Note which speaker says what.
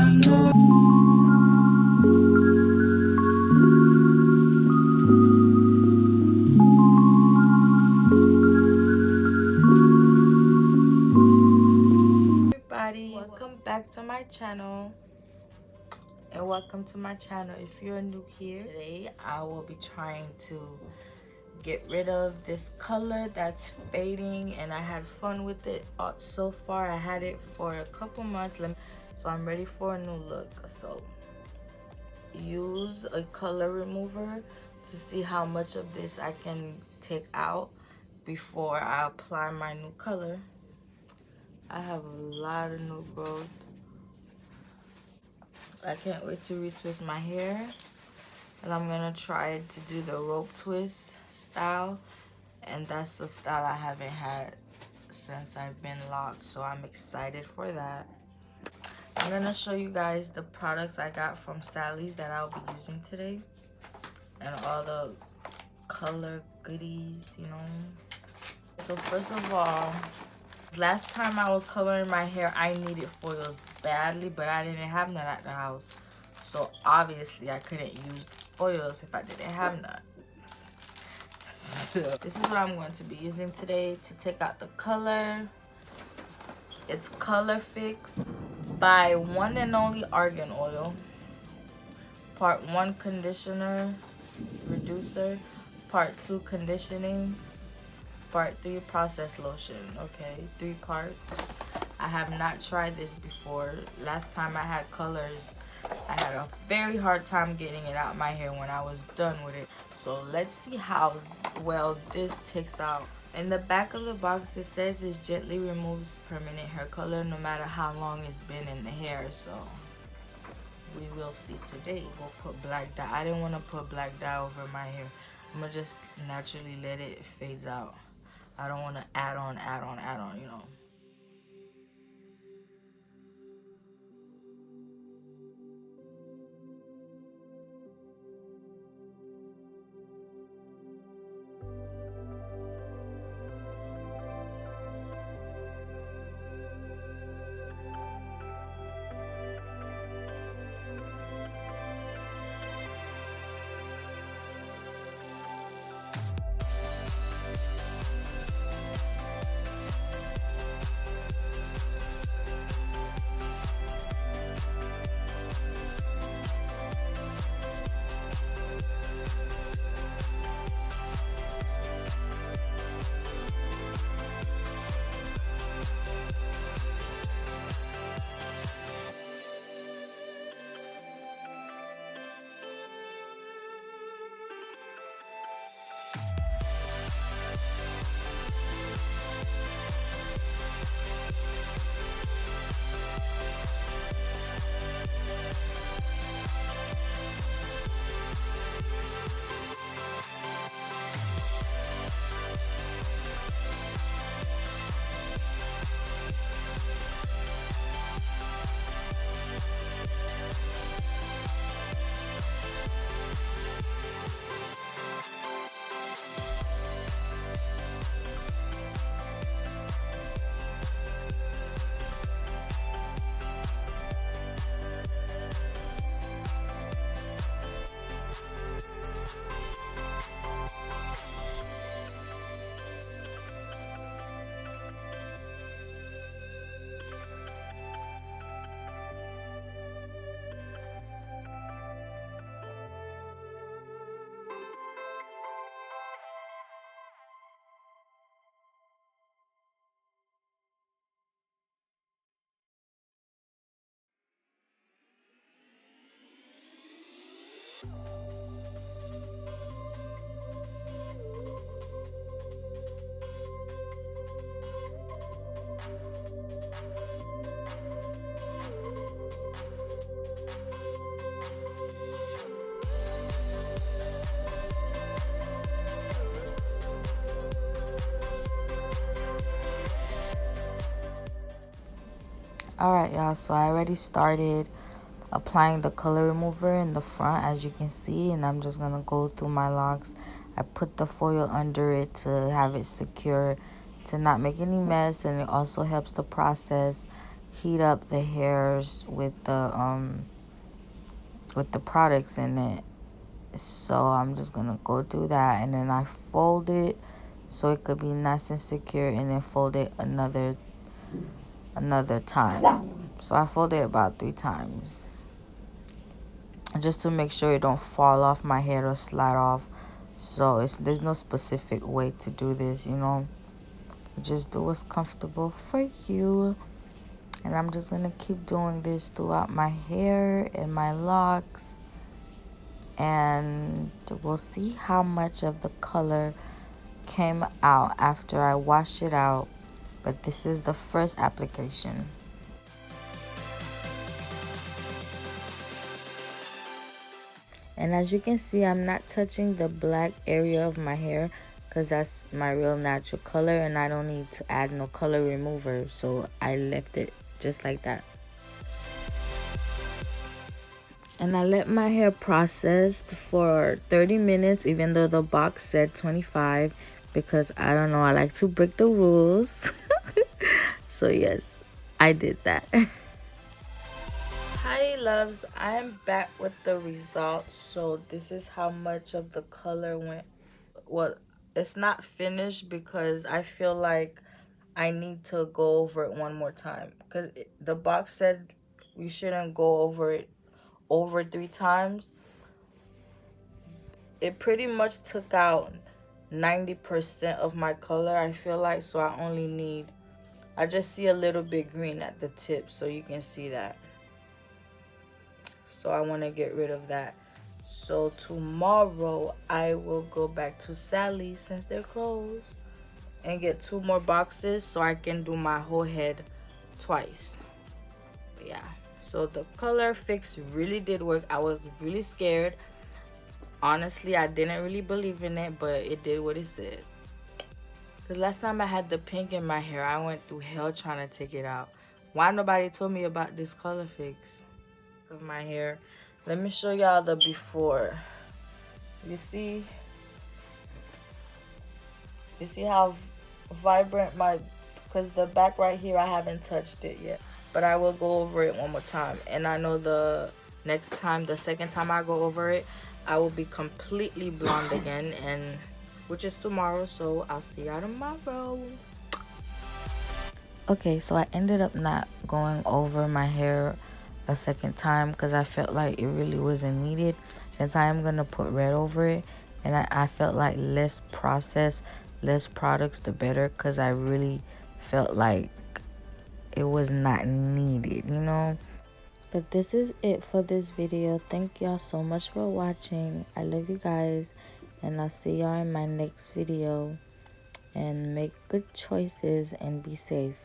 Speaker 1: Everybody, welcome back to my channel. And welcome to my channel if you're new here. Today I will be trying to get rid of this color that's fading, and I had fun with it so far. I had it for a couple months, so I'm ready for a new look. So use a color remover to see how much of this I can take out before I apply my new color. I have a lot of new growth. I can't wait to retwist my hair, and I'm gonna try to do the rope twist style, and that's the style I haven't had since I've been locked, so I'm excited for that. I'm gonna show you guys the products I got from Sally's that I'll be using today, and all the color goodies, you know. So first of all, last time I was coloring my hair, I needed foils badly, but I didn't have none at the house. So obviously I couldn't use foils if I didn't have none. So this is what I'm going to be using today to take out the color. It's Color Fix by One and Only Argan Oil. Part 1 conditioner, reducer. Part 2 conditioning. Part 3 process lotion. Okay, 3 parts. I have not tried this before. Last time I had colors, I had a very hard time getting it out my hair when I was done with it. So let's see how well this takes out. In the back of the box it says it gently removes permanent hair color no matter how long it's been in the hair. So we will see today. We'll put black dye. I didn't want to put black dye over my hair. I'm gonna just naturally let it fade out. I don't want to add on, you know. Alright y'all, so I already started applying the color remover in the front, as you can see, and I'm just gonna go through my locks. I put the foil under it to have it secure, to not make any mess, and it also helps the process heat up the hairs with the products in it. So I'm just gonna go do that, and then I fold it so it could be nice and secure, and then fold it another time. So I fold it about 3 times just to make sure it don't fall off my head or slide off. So there's no specific way to do this, you know. Just do what's comfortable for you. And I'm just gonna keep doing this throughout my hair and my locks, and we'll see how much of the color came out after I wash it out. But this is the first application. And as you can see, I'm not touching the black area of my hair because that's my real natural color, and I don't need to add no color remover, so I left it just like that. And I let my hair process for 30 minutes, even though the box said 25, because I don't know, I like to break the rules. So yes, I did that. Hi loves, I am back with the results. So this is how much of the color went. Well, it's not finished because I feel like I need to go over it one more time, because the box said you shouldn't go over it over 3 times. It pretty much took out 90% of my color, I feel like. So I just see a little bit green at the tip, so you can see that. So I want to get rid of that. So tomorrow I will go back to Sally's, since they're closed, and get 2 more boxes so I can do my whole head twice. But yeah, so the color fix really did work. I was really scared. Honestly, I didn't really believe in it, but it did what it said. Because last time I had the pink in my hair, I went through hell trying to take it out. Why nobody told me about this color fix of my hair? Let me show y'all the before. You see how vibrant because the back right here, I haven't touched it yet, but I will go over it one more time. And I know the second time I go over it, I will be completely blonde again, and which is tomorrow. So I'll see y'all tomorrow. Okay, so I ended up not going over my hair a second time because I felt like it really wasn't needed, since I am gonna put red over it, and I felt like less process, less products, the better, because I really felt like it was not needed, you know. But this is it for this video. Thank y'all so much for watching. I love you guys, and I'll see y'all in my next video. And make good choices and be safe.